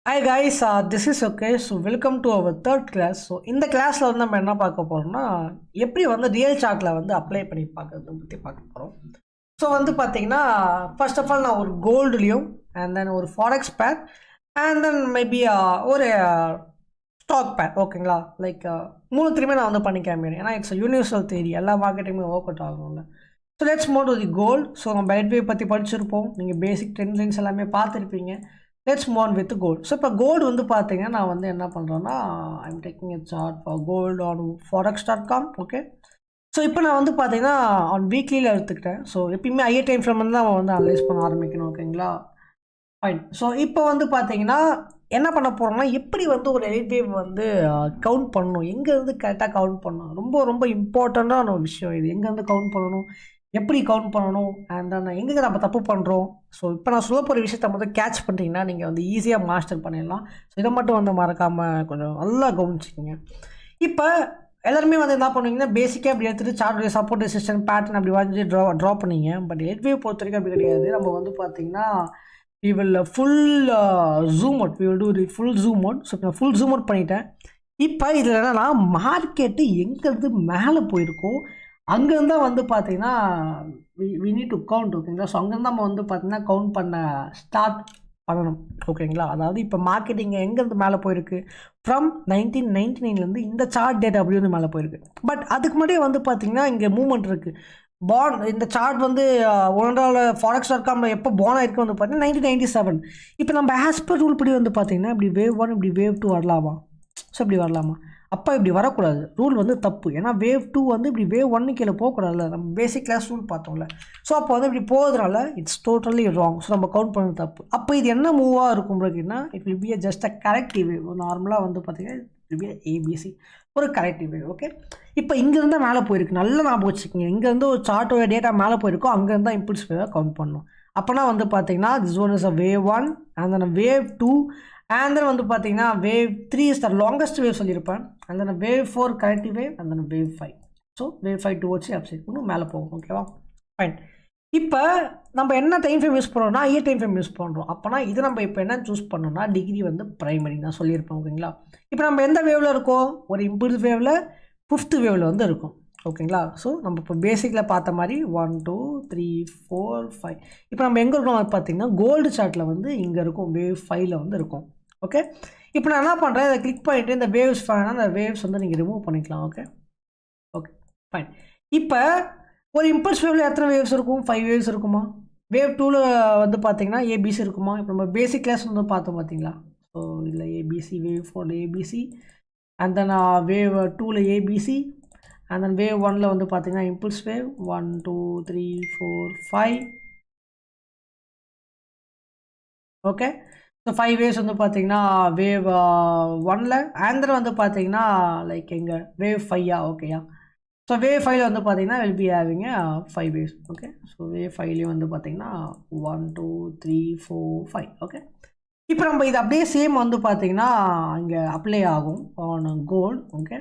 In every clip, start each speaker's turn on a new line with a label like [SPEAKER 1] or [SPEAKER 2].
[SPEAKER 1] Hi guys, this is okay. So welcome to our third class. So இந்த கிளாஸில் வந்து நம்ம என்ன பார்க்க போகிறோம்னா எப்படி வந்து ரியல் சார்ட்டில் வந்து அப்ளை பண்ணி பார்க்கறத பற்றி பார்க்க போகிறோம். ஸோ வந்து பார்த்தீங்கன்னா ஃபர்ஸ்ட் ஆஃப் ஆல் நான் ஒரு கோல்டுலேயும் அண்ட் தென் ஒரு ஃபாரெக்ஸ் பேர் அண்ட் தென் மேபி ஒரு ஸ்டாக் பேர் ஓகேங்களா. லைக் மூணுத்திலுமே நான் வந்து பண்ணி காமிக்கிறேன். ஏன்னா இட்ஸ் யூனிவர்சல் தேரி, எல்லா மார்க்கெட்டுமே ஒர்க் அவுட் ஆகணும்ல. So let's move to the gold. ஸோ நம்ம பெட்வே பற்றி படிச்சிருப்போம், நீங்கள் பேசிக் ட்ரெண்ட் லைன்ஸ் எல்லாமே பார்த்துருப்பீங்க. Let's move on with gold. So இப்போ கோல்டு வந்து பார்த்தீங்கன்னா நான் வந்து என்ன பண்ணுறேன்னா I'm taking a chart for gold on forex.com. Okay, so இப்போ நான் வந்து பார்த்தீங்கன்னா ஆன் வீக்லியில் எடுத்துக்கிட்டேன். ஸோ எப்பயுமே ஹையர் டைம் ஃப்ரேம் வந்து நம்ம வந்து அனலைஸ் பண்ண ஆரம்பிக்கணும். ஓகேங்களா, ஃபைன். ஸோ இப்போ வந்து பார்த்தீங்கன்னா என்ன பண்ண போகிறோம்னா எப்படி வந்து ஒரு எலிட் வேவ் வந்து கவுண்ட் பண்ணணும், எங்கேருந்து கரெக்டாக கவுண்ட் பண்ணணும், ரொம்ப ரொம்ப இம்பார்ட்டண்ட்டான ஒரு விஷயம் இது. எங்கேருந்து கவுண்ட் பண்ணணும், எப்படி கவுண்ட் பண்ணணும், அண்ட் தென் எங்கே நம்ம தப்பு பண்ணுறோம். ஸோ இப்போ நான் சொல்ல போகிற விஷயத்தை மட்டும் கேட்ச் பண்ணிட்டீங்கன்னா நீங்கள் வந்து ஈஸியாக மாஸ்டர் பண்ணிடலாம். ஸோ இதை மட்டும் வந்து மறக்காமல் கொஞ்சம் நல்லா கவனிச்சிக்கிங்க. இப்போ எல்லாருமே வந்து என்ன பண்ணுவீங்கன்னா பேசிக்காக அப்படி எடுத்துகிட்டு சார்ட் சப்போர்ட் ரெசிஸ்டன்ட் பேட்டர்ன் அப்படி வாங்கி ட்ரா பண்ணிங்க. பட் எலிட் வேவ் பொறுத்த வரைக்கும் அப்படி கிடையாது. நம்ம வந்து பார்த்திங்கன்னா we will full zoom out, we will do the full zoom out. So நான் ஃபுல் ஜூம் அவுட் பண்ணிட்டேன். இப்போ இதில் என்னன்னா மார்க்கெட்டு எங்கேருந்து மேலே போயிருக்கோம் அங்கேருந்து தான் வந்து பார்த்தீங்கன்னா we need to count. ஓகேங்களா, ஸோ அங்கேருந்து நம்ம வந்து பார்த்தீங்கன்னா கவுண்ட் பண்ண ஸ்டார்ட் பண்ணணும். ஓகேங்களா, அதாவது இப்போ மார்க்கெட்டிங் எங்கேருந்து மேலே போயிருக்கு ஃப்ரம் 1999 இந்த சார்ட் டேட் அப்படி வந்து மேலே போயிருக்கு. பட் அதுக்கு முன்னாடியே வந்து பார்த்தீங்கன்னா இங்கே மூவ்மெண்ட் இருக்குது. இந்த சார்ட் வந்து ஒன்றால் forex.com எப்போ பான் ஆயிருக்கு வந்து பார்த்தீங்கன்னா 1997. இப்போ நம்ம ஆஸ்பர் ரூல் படி வந்து பார்த்தீங்கன்னா இப்படி வேவ் 1 இப்படி வேவ் 2 வரலாமா, ஸோ இப்படி வரலாமா, அப்போ இப்படி வரக்கூடாது. ரூல் வந்து தப்பு. ஏன்னா வேவ் 2 வந்து இப்படி வேவ் 1 கீழே போகக்கூடாதுல்ல, நம்ம பேசிக் கிளாஸ் ரூல் பார்த்தோம்ல. ஸோ அப்போ வந்து இப்படி போகிறதுனால இட்ஸ் டோட்டலி ராங். ஸோ நம்ம கவுண்ட் பண்ணது தப்பு. அப்போ இது என்ன மூவாக இருக்கும் அப்படின்னா it will be just a corrective wave. நார்மலாக வந்து பார்த்தீங்கன்னா இட் வில் பி ஏபிசி, ஒரு கரெக்டிவ் வேவ். ஓகே, இப்போ இங்கேருந்து மேலே போயிருக்கு, நல்லா ஞாபகம் வச்சுக்கோங்க. இங்கேருந்து ஒரு சார்ட்டோட டேட்டா மேலே போயிருக்கோ அங்கேருந்து தான் இம்பல்ஸ் வேவாக கவுண்ட் பண்ணணும். அப்போனா வந்து பார்த்தீங்கன்னா this one is a wave 1 and then wave 2 and then வந்து பார்த்தீங்கன்னா wave 3 is the longest wave சொல்லியிருப்பேன். and then wave 4 corrective wave and then wave 5. So wave 5 towards upside இன்னும் மேலே போகும். ஓகேவா, ஃபைன். இப்போ நம்ம என்ன டைம் ஃப்ரேம் யூஸ் பண்ணுறோம்னா ஹையர் டைம் ஃப்ரேம் யூஸ் பண்ணுறோம். அப்போனா இது நம்ம இப்போ என்ன சூஸ் பண்ணோம்னா டிகிரி வந்து பிரைமரி நான் சொல்லியிருப்பேன். ஓகேங்களா, இப்போ நம்ம எந்த வேவில் இருக்கோம், ஒரு இம்பல்ஸ் வேவில் 5th வேவில் வந்து இருக்கும். ஓகேங்களா, ஸோ நம்ம இப்போ பேசிக்கில் பார்த்த மாதிரி 1 2 3 4 5. இப்போ நம்ம எங்கே இருக்கோம் பார்த்தீங்கன்னா கோல்டு சார்ட்டில் வந்து இங்கே இருக்கும், வேவ் 5ல் வந்து இருக்கும். ஓகே, இப்போ நான் என்ன பண்ணுறேன், இதை கிளிக் பண்ணிவிட்டு இந்த வேவ்ஸ் ஃபேனா அந்த வேவ்ஸ் வந்து நீங்கள் ரிமூவ் பண்ணிக்கலாம். Okay okay fine. இப்போ ஒரு இம்பல்ஸ் வேவில் எத்தனை வேவ்ஸ் இருக்கும், 5 வேவ்ஸ் இருக்குமா. வேவ் 2ல் வந்து பார்த்தீங்கன்னா ஏபிசி இருக்குமா. இப்போ நம்ம பேசிக் கிளாஸ் வந்து பார்த்தோம் பார்த்தீங்களா. ஸோ இதில் ஏபிசி, வேவ் 4ல் ஏபிசி, அண்ட் தென் வேவ் 2ல் ஏபிசி, அண்ட் தென் வேவ் 1ல் வந்து பார்த்தீங்கன்னா impulse wave 1 2 3 4 5. Okay, so 5 waves வந்து பார்த்தீங்கன்னா வேவ் 1ல் அண்ட் தென் வந்து பார்த்தீங்கன்னா லைக் எங்கள் வேவ் 5 ஓகேயா. ஸோ வேவ் 5ல் வந்து பார்த்தீங்கன்னா will be having 5 waves. Okay, so wave 5லேயும் வந்து பார்த்தீங்கன்னா 1 2 3 4 5. ஓகே, இப்போ நம்ம இது அப்படியே சேம் வந்து பார்த்தீங்கன்னா இங்கே அப்ளை ஆகும் ஆன் கோல்டு. ஓகே,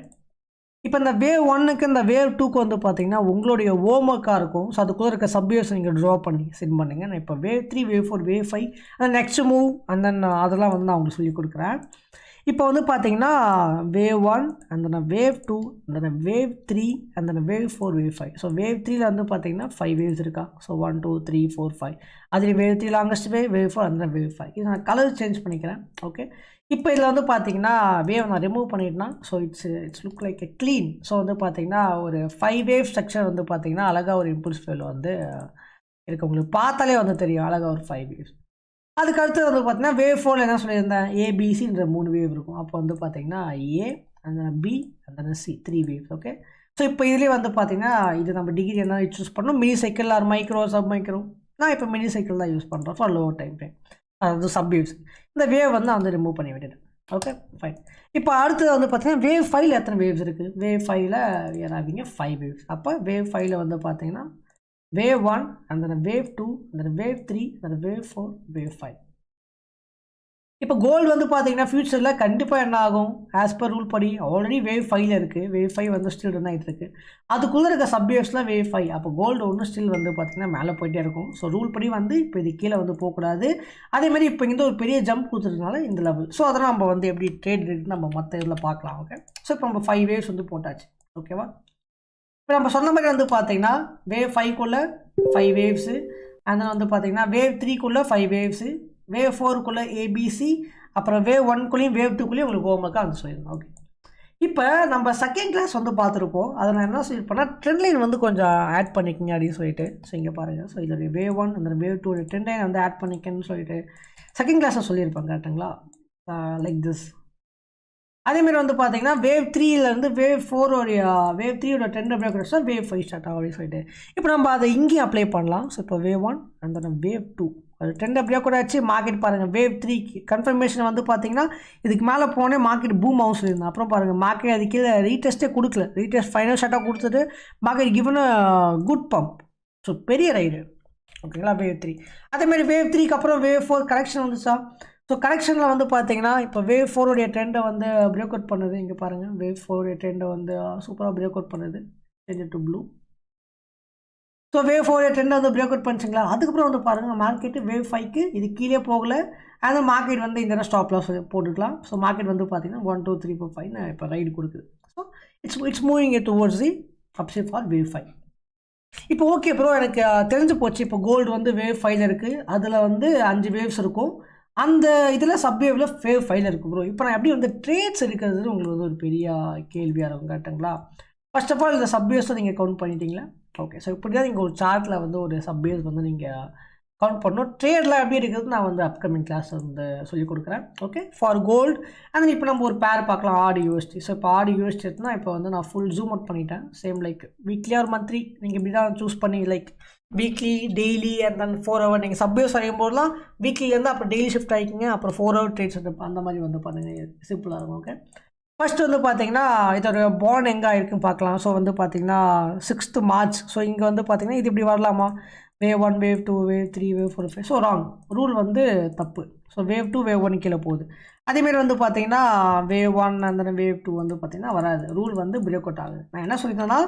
[SPEAKER 1] இப்போ இந்த வேவ் 1க்கு இந்த வேவ் 2க்கு வந்து பார்த்தீங்கன்னா உங்களுடைய ஹோம்ஒர்க்காக இருக்கும். ஸோ அதுக்குள்ளே இருக்க சப்வேவ்ஸ் நீங்கள் ட்ரா பண்ணி சென்ட் பண்ணுங்கள். நான் இப்போ வேவ் 3 வேவ் 4 வேவ் 5 அந்த நெக்ஸ்ட் மூவ் அண்ட் தென் அதெல்லாம் வந்து நான் உங்களுக்கு சொல்லிக் கொடுக்குறேன். இப்போ வந்து பார்த்தீங்கன்னா wave 1 and then wave 2 and then wave 3 and then wave 4 wave 5. So wave 3ல் வந்து பார்த்தீங்கன்னா 5 வேவ்ஸ் இருக்கா. ஸோ 1 2 3 4 5. அதில் wave 3 longest wave 4 and then wave 5. இது நான் கலர் சேஞ்ச் பண்ணிக்கிறேன். ஓகே, இப்போ இதில் வந்து பார்த்தீங்கன்னா வேவ் நான் ரிமூவ் பண்ணிட்டேன்னா so it's look like a clean. So வந்து பார்த்தீங்கன்னா ஒரு 5 வேவ் ஸ்ட்ரக்சர் வந்து பார்த்தீங்கன்னா அழகாக ஒரு இம்பல்ஸ் வேவில் வந்து இருக்கு. உங்களுக்கு பார்த்தாலே வந்து தெரியும் அழகாக ஒரு 5 வேவ்ஸ். அதுக்கு அடுத்து வந்து பார்த்தீங்கன்னா வேவ் 4ல் என்ன சொல்லியிருந்தேன், ஏபிசின்ற 3 வேவ் இருக்கும். அப்போ வந்து பார்த்தீங்கன்னா ஏ அந்த பி அந்த சி 3 வேவ்ஸ். ஓகே, ஸோ இப்போ இதுலேயே வந்து பார்த்தீங்கன்னா இது நம்ம டிகிரி என்ன சூஸ் பண்ணணும், mini cycle R micro sub micro. நான் இப்போ மினி சைக்கிள் தான் யூஸ் பண்ணுறேன் ஃபார் லோ டைம் ஃப்ரேம், அதாவது சப் வேவ்ஸ். இந்த வேவ் வந்து அந்த ரிமூவ் பண்ணி விட்டுட்டேன். Okay fine. இப்போ அடுத்தது வந்து பார்த்தீங்கன்னா வேவ் 5ல் எத்தனை வேவ்ஸ் இருக்குது, வேவ் 5ல் ஏறாதீங்க 5 வேவ்ஸ். அப்போ வேவ் 5ல் வந்து பார்த்தீங்கன்னா wave 1 and then wave 2 and then wave 3 and then wave 4 wave 5. இப்போ கோல்டு வந்து பார்த்தீங்கன்னா ஃபியூச்சரில் கண்டிப்பாக என்ன ஆகும், ஆஸ் பர் ரூல் படி ஆல்ரெடி வேவ் 5ல் இருக்குது, வேவ் 5 வந்து ஸ்டில் ரன் ஆகிட்டு இருக்குது. அதுக்குள்ளே இருக்க சப்வேவ்ஸில் வேவ் 5, அப்போ கோல்டு ஒன்று ஸ்டில் வந்து பார்த்திங்கன்னா மேலே போயிட்டே இருக்கும். ஸோ ரூல் படி வந்து இப்போ இது கீழே வந்து போகக்கூடாது. அதேமாதிரி இப்போ இங்கே ஒரு பெரிய ஜம்ப் கொடுத்துருக்கனால இந்த லெவல். ஸோ அதெல்லாம் நம்ம வந்து எப்படி ட்ரேட் ரேட் நம்ம மற்ற இதில் பார்க்கலாம். ஓகே, ஸோ இப்போ நம்ம 5 வேவ்ஸ் வந்து போட்டாச்சு. ஓகேவா, இப்போ நம்ம சொன்ன மாதிரி வந்து பார்த்தீங்கன்னா வேவ் 5க்குள்ளே 5 வேவ்ஸு, அந்த வந்து பார்த்தீங்கன்னா வேவ் 3க்குள்ளே 5 வேவ்ஸு, வேவ் 4க்குள்ளே ஏபிசி, அப்புறம் வேவ் 1க்குள்ளேயும் வேவ் 2க்குள்ளேயும் உங்களுக்கு ஹோம்ஒர்க்காக வந்து சொல்லிடணும். ஓகே, இப்போ நம்ம செகண்ட் கிளாஸ் வந்து பார்த்துருப்போம். அதை நான் என்ன சொல்லியிருப்பேன்னா ட்ரெண்ட் லைன் வந்து கொஞ்சம் ஆட் பண்ணிக்கிங்க அப்படின்னு சொல்லிட்டு. ஸோ இங்கே பாருங்கள், ஸோ இதில் வேவ் 1 அந்த வேவ் 2 ட்ரெண்ட் லைன் வந்து ஆட் பண்ணிக்கன்னு சொல்லிட்டு செகண்ட் கிளாஸில் சொல்லியிருப்பேன். கரெக்டுங்களா, லைக் திஸ். அதேமாதிரி வந்து பார்த்தீங்கன்னா வேவ் 3லேருந்து வேவ் 4 வேவ் 3யோட ட்ரெண்ட் பிரேக் வச்சா வேவ் 5 ஸ்டார்ட் ஆகும் அப்படின்னு சொல்லிட்டு. இப்போ நம்ம அதை இங்கேயும் அப்ளை பண்ணலாம். ஸோ இப்போ வேவ் 1 அந்த வேவ் 2 அது ட்ரெண்ட் அப்படியே கூட ஆச்சு. மார்க்கெட் பாருங்கள் வேவ் 3க்கு கன்ஃபர்மேஷன் வந்து பார்த்தீங்கன்னா இதுக்கு மேலே போனே மார்க்கெட் பூம் ஹவுஸ் இருந்தேன். அப்புறம் பாருங்கள் மார்க்கெட் அது கீழே ரீடெஸ்ட்டே கொடுக்கல, ரீடெஸ்ட் ஃபைனல் ஷார்ட்டாக கொடுத்துட்டு market given good pump. So பெரிய ரைடு. ஓகேங்களா, வேவ் 3. அதேமாதிரி வேவ் 3க்கு அப்புறம் வேவ் 4 கரெக்ஷன் வந்துச்சா. ஸோ கரெக்ஷனில் வந்து பார்த்தீங்கன்னா இப்போ வேவ் 4உடைய ட்ரெண்டை வந்து பிரேக் அவுட் பண்ணுது. இங்கே பாருங்கள் வேவ் 4உடைய ட்ரெண்டை வந்து சூப்பராக பிரேக் அவுட் பண்ணுது, change to blue. So wave 4 trend வந்து பிரேக் அவுட் பண்ணிச்சிங்களா. அதுக்கப்புறம் வந்து பாருங்கள் மார்க்கெட்டு வேவ் 5க்கு இது கீழே போகலை. அந்த மார்க்கெட் வந்து இந்த ஸ்டாப் லாஸ் போட்டுக்கலாம். ஸோ மார்க்கெட் வந்து பார்த்தீங்கன்னா 1 2 3 4 5 இப்போ ரைடு கொடுக்குது. So it's moving towards the upside for wave 5. இப்போ ஓகே ப்ரோ, எனக்கு தெரிஞ்சு போச்சு. இப்போ கோல்டு வந்து வேவ் 5ல் இருக்குது, அதில் வந்து 5 வேவ்ஸ் இருக்கும். அந்த இதில் சப்வேவில் வேவ் 5ல் இருக்குது ப்ரோ. இப்போ நான் எப்படி வந்து ட்ரேட்ஸ் எடுக்கிறது உங்களுக்கு வந்து ஒரு பெரிய கேள்வியாக இருக்கும். கரெக்டுங்களா. ஃபர்ஸ்ட் ஆஃப் ஆல் இந்த சப்வேவ்ஸை நீங்கள் கவுண்ட் பண்ணிட்டீங்களா. ஓகே, ஸோ இப்படி தான் நீங்கள் ஒரு சார்ட்டில் வந்து ஒரு சப்வேஸ் வந்து நீங்கள் கவுண்ட் பண்ணணும். ட்ரேடில் எப்படி இருக்கிறது நான் வந்து அப்கமிங் கிளாஸ் வந்து சொல்லிக் கொடுக்குறேன். Okay, for gold. அண்ட் இப்போ நம்ம ஒரு பேர் பார்க்கலாம், ஆடி யூஎஸ்டி. ஸோ இப்போ ஆடி யூஎஸ்டி எடுத்துனா இப்போ வந்து நான் ஃபுல் ஜூம் அவுட் பண்ணிட்டேன். Same like weekly R monthly நீங்கள் இப்படி தான் சூஸ் பண்ணி like weekly, daily and then 4 hour நீங்கள் சப்வேஸ் வரையும் போதெல்லாம் வீக்லிலேருந்து அப்புறம் டெய்லி ஷிஃப்ட் ஆகிக்கிங்க. அப்புறம் 4 ஹவர் ட்ரேட்ஸ் அந்த மாதிரி வந்து பண்ணுங்கள், சிம்பிளாக இருக்கும். ஓகே, ஃபர்ஸ்ட் வந்து பார்த்தீங்கன்னா இதோட பாண்ட் எங்கே இருக்குன்னு பார்க்கலாம். ஸோ வந்து பார்த்தீங்கன்னா 6th March. ஸோ இங்கே வந்து பார்த்தீங்கன்னா இது இப்படி வரலாமா, wave 1 wave 2 wave 3 wave 4 5. So wrong, rule வந்து தப்பு. ஸோ வேவ் 2 வேவ் 1 கீழே போகுது. அதேமாரி வந்து பார்த்தீங்கன்னா வேவ் 1 அந்த வேவ் 2 வந்து பார்த்தீங்கன்னா வராது, ரூல் வந்து பிரேக் அவுட் ஆகுது. நான் என்ன சொல்லியிருந்தேன்னா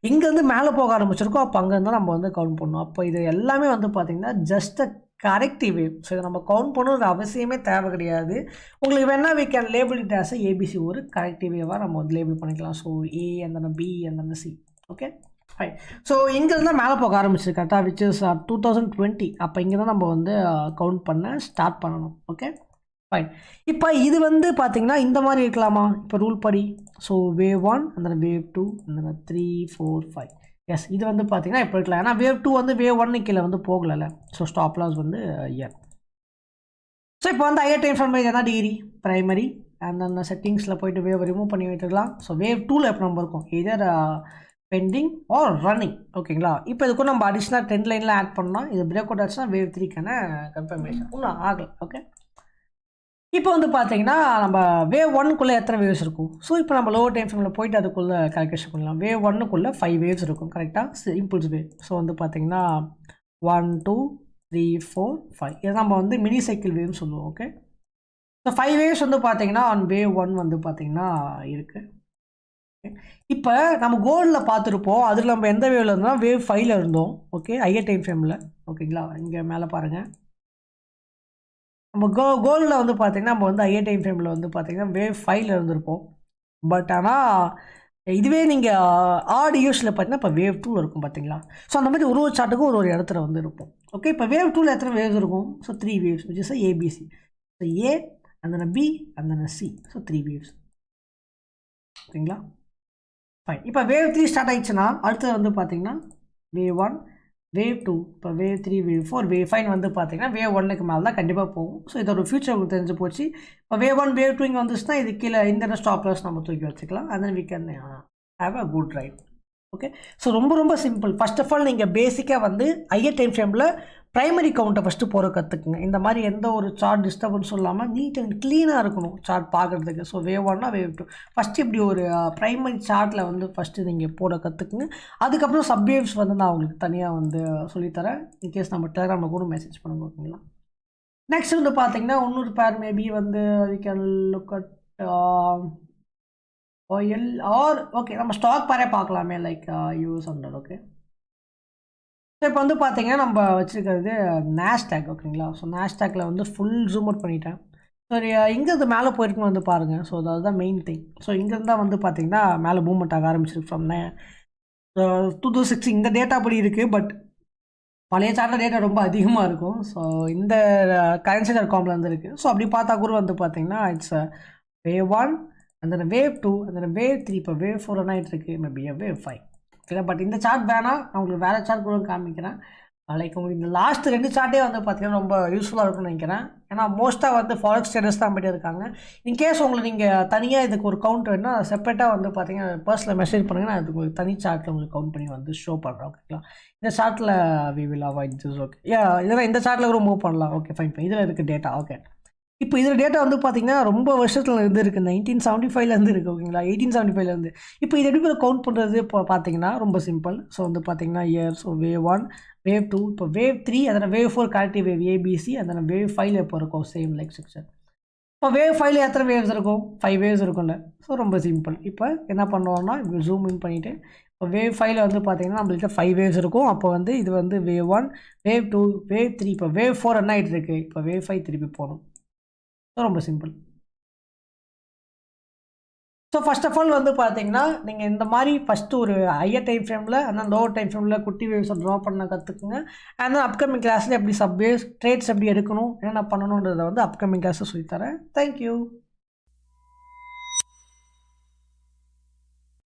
[SPEAKER 1] இங்கேருந்து மேலே போக ஆரம்பிச்சிருக்கோம், அப்போ அங்கேருந்து நம்ம வந்து கவுண்ட் பண்ணணும். அப்போ இது எல்லாமே வந்து பார்த்தீங்கன்னா just a corrective wave. So இதை நம்ம கவுண்ட் பண்ணணுன்ற அவசியமே தேவை கிடையாது. உங்களுக்கு வேணால் we can label it as ABC, ஒரு கரெக்டிவ் வேவாக நம்ம வந்து லேபிள் பண்ணிக்கலாம். ஸோ ஏ அந்த பி அந்த சி. Okay fine. ஸோ இங்கேருந்து தான் மேலே போக ஆரம்பிச்சு கரெக்டாக, விச் இஸ் 2020. அப்போ இங்கே தான் நம்ம வந்து கவுண்ட் பண்ண ஸ்டார்ட் பண்ணணும். Okay fine. இப்போ இது வந்து பார்த்தீங்கன்னா இந்த மாதிரி இருக்கலாமா இப்போ ரூல் படி. ஸோ வேவ் 1 அந்த வேவ் 2 அந்த 3 4 5. எஸ், இது வந்து பார்த்தீங்கன்னா இப்போ இருக்கலாம். ஏன்னா வேவ் 2 வந்து வேவ் 1 கீழே வந்து போகலை. ஸோ ஸ்டாப் லாஸ் வந்து இயர். ஸோ இப்போ வந்து ஹையர் டைம் ஃப்ரேம் எதனா டிகிரி ப்ரைமரி அந்த செட்டிங்ஸில் போய்ட்டு வேவ் ரிமூவ் பண்ணி விட்டுக்கலாம். ஸோ வேவ் 2ல் எப்போ நம்ம இருக்கும், இதர் பெண்டிங் ஆர் ரன்னிங். ஓகேங்களா. இப்போ இதுக்கும் நம்ம அடிஷ்னல் ட்ரெண்ட் லைனில் ஆட் பண்ணோம். இது பிரேக் அவுட் ஆச்சுன்னா வேவ் 3க்கான கன்ஃபர்மேஷன் இன்னும் ஆகலை. ஓகே, இப்போ வந்து பார்த்தீங்கன்னா நம்ம வேவ் 1க்குள்ளே எத்தனை வேவ்ஸ் இருக்கும். ஸோ இப்போ நம்ம லோவர் டைம் ஃப்ரேமில் போய்ட்டு அதுக்குள்ளே கால்குலேஷன் பண்ணலாம். வேவ் 1க்குள்ளே 5 வேவ்ஸ் இருக்கும் கரெக்டாக, இம்பல்ஸ் வேவ். ஸோ வந்து பார்த்தீங்கன்னா 1 2 3 4 5 இதை நம்ம வந்து மினி சைக்கிள் வேவ்னு சொல்லுவோம். ஓகே, ஸோ 5 வேவ்ஸ் வந்து பார்த்தீங்கன்னா ஆன் வேவ் 1 வந்து பார்த்தீங்கன்னா இருக்குது. இப்போ நம்ம கோல்டில் பார்த்துருப்போம், அதில் நம்ம எந்த வேவில் இருந்தோம், வேவ் 5ல் இருந்தோம். ஓகே, ஹையர் டைம் ஃப்ரேமில். ஓகேங்களா, இங்கே மேலே பாருங்கள் நம்ம கோல்டில் வந்து பார்த்திங்கன்னா நம்ம வந்து ஹையர் டைம் ஃப்ரேமில் வந்து பார்த்திங்கன்னா வேவ் 5ல் இருந்திருப்போம். பட் ஆனால் இதுவே நீங்கள் ஆட் யூஸில் பார்த்தீங்கன்னா இப்போ வேவ் 2ல் இருக்கும் பார்த்தீங்களா. ஸோ அந்த மாதிரி ஒரு சார்ட்டுக்கும் ஒரு இடத்துல வந்து இருக்கும். ஓகே, இப்போ வேவ் 2ல் எத்தனை வேவ்ஸ் இருக்கும். So 3 waves which is ABC. So A அந்த பி அந்த சி. So 3 waves. ஓகேங்களா ஃபைன். இப்போ வேவ் 3 ஸ்டார்ட் ஆகிடுச்சுன்னா அடுத்தது வந்து பார்த்தீங்கன்னா வேவ் 1 வேவ் 2 இப்போ வேவ் 3 வேவ் 4 வேவ் 5 வந்து பார்த்தீங்கன்னா வேவ் 1க்கு மேலே தான் கண்டிப்பாக போகும். ஸோ இதோட ஃபியூச்சர் உங்களுக்கு தெரிஞ்சு போச்சு. இப்போ வேவ் 1 வேவ் 2 இங்கே வந்துச்சுன்னா இது கீழே இந்த ஸ்டாப் லாஸ் நம்ம தூக்கி வச்சுக்கலாம். அதன் we can have a good ride. Okay, so ரொம்ப சிம்பிள். ஃபர்ஸ்ட் ஆஃப் ஆல் நீங்கள் பேசிக்காக வந்து ஹையர் டைம் ஃப்ரேமில் ப்ரைமரி கவுண்ட்டை ஃபஸ்ட்டு போகிற கற்றுக்குங்க. இந்த மாதிரி எந்த ஒரு சார்ட் டிஸ்டர்பன்ஸ் இல்லாமல் நீட் அண்ட் க்ளீனாக இருக்கணும் சார்ட் பார்க்குறதுக்கு. ஸோ வேவ் 1 வேவ் 2 ஃபஸ்ட்டு இப்படி ஒரு ப்ரைமரி சார்ட்டில் வந்து ஃபஸ்ட்டு நீங்கள் போட கற்றுக்குங்க. அதுக்கப்புறம் சப்வேவ்ஸ் வந்து நான் உங்களுக்கு தனியாக வந்து சொல்லித்தரேன். இன்கேஸ் நம்ம டெலிகிராமில் கூட மெசேஜ் பண்ணுங்க. ஓகேங்களா. நெக்ஸ்ட் வந்து பார்த்தீங்கன்னா இன்னொரு பேர் மேபி வந்து we can look at oil or okay நம்ம ஸ்டாக் பேரே பார்க்கலாமே லைக் US100. ஓகே, ஸோ இப்போ வந்து பார்த்தீங்கன்னா நம்ம வச்சுருக்கிறது நாஸ்டாக். ஓகேங்களா, ஸோ நாஸ்டாக்ல வந்து ஃபுல் ஜூம் அவுட் பண்ணிட்டேன். சரி, இங்கேருந்து மேலே போயிருக்குன்னு வந்து பாருங்கள். ஸோ அதுதான் மெயின் திங். ஸோ இங்கேருந்து தான் வந்து பார்த்தீங்கன்னா மேலே மூவ்மெண்ட் ஆக ஆரம்பிச்சிருக்கு ஃப்ரம் 2006. இந்த டேட்டா அப்படி இருக்குது, பட் பழைய சார்ட்டில் டேட்டா ரொம்ப அதிகமாக இருக்கும். ஸோ இந்த கரன்சி காம்ல வந்து இருக்குது. ஸோ அப்படி பார்த்தா கூட வந்து பார்த்தீங்கன்னா it's wave 1 and then wave 2 and then wave 3. இப்போ wave 4 ஆகிட்டு இருக்குது, மேபி wave 5. ஓகே, பட் இந்த சார்ட் வேணாம், நான் உங்களுக்கு வேறு சார்ட் கூட காமிக்கிறேன். லைக் உங்களுக்கு இந்த லாஸ்ட் 2 சார்ட்டே வந்து பார்த்தீங்கன்னா ரொம்ப யூஸ்ஃபுல்லாக இருக்கும்னு நினைக்கிறேன். ஏன்னா மோஸ்ட்டாக வந்து ஃபாரெக்ஸ் ட்ரேடர்ஸ் தான் போய்ட்டு இருக்காங்க. இன்கேஸ் உங்களுக்கு நீங்கள் தனியாக இதுக்கு ஒரு கவுண்ட் வேணுன்னா செப்பரேட்டாக வந்து பார்த்தீங்கன்னா பர்சனில் மெசேஜ் பண்ணுங்கள், நான் இதுக்கு ஒரு தனி சார்ட்டில் உங்களுக்கு கவுண்ட் பண்ணி வந்து ஷோ பண்ணுறேன். ஓகேங்களா, இந்த சார்ட்டில் we will avoid this. Okay, இதெல்லாம் இந்த சார்ட்டில் கூட மூவ் பண்ணலாம். ஓகே ஃபைன், இதில் இருக்குது டேட்டா. ஓகே, இப்போ இதில் டேட்டா வந்து பார்த்தீங்கன்னா ரொம்ப வருஷத்தில் இருந்து இருக்குது. 1975லேருந்து இருக்குது. ஓகேங்களா, 1875லேருந்து. இப்போ இது எப்படி கவுண்ட் பண்ணுறது இப்போ பார்த்தீங்கன்னா ரொம்ப சிம்பிள். ஸோ வந்து பார்த்தீங்கன்னா இயர், ஸோ wave 1 wave 2, இப்போ wave 3, அதனால் wave 4 கரெக்டிவ் வேவ் ABC, அதனால் wave 5 இப்போ இருக்கும் சேம் லைக் செக்ஷன். இப்போ wave 5 எத்தனை வேவ்ஸ் இருக்கும்? 5 வேவ்ஸ் இருக்கும்ல. ஸோ ரொம்ப சிம்பிள். இப்போ என்ன பண்ணுவோம்னா இப்போ ஜூம் இன் பண்ணிவிட்டு இப்போ wave 5 வந்து பார்த்தீங்கன்னா நம்மள்கிட்ட 5 வேவ்ஸ் இருக்கும். அப்போ வந்து இது வந்து wave 1 wave 2 wave 3, இப்போ wave 4 என்ன ஆகிட்டு இருக்குது? இப்போ wave 5 திருப்பி போகணும். ரொம்ப simple. So first of all வந்து பார்த்தீங்கன்னா நீங்கள் இந்த மாதிரி ஃபஸ்ட்டு ஒரு ஹையர் டைம் ஃப்ரேமில் ஆனால் லோவர் டைம் ஃப்ரேமில் குட்டி வேவ்ஸை ட்ரா பண்ண கற்றுக்குங்க. அண்ட் அப்கமிங் கிளாஸில் எப்படி சப்வேஸ் ட்ரேட்ஸ் எப்படி எடுக்கணும், என்னென்ன பண்ணணுன்றதை வந்து அப்கமிங் கிளாஸில் சொல்லித்தரேன். தேங்க்யூ.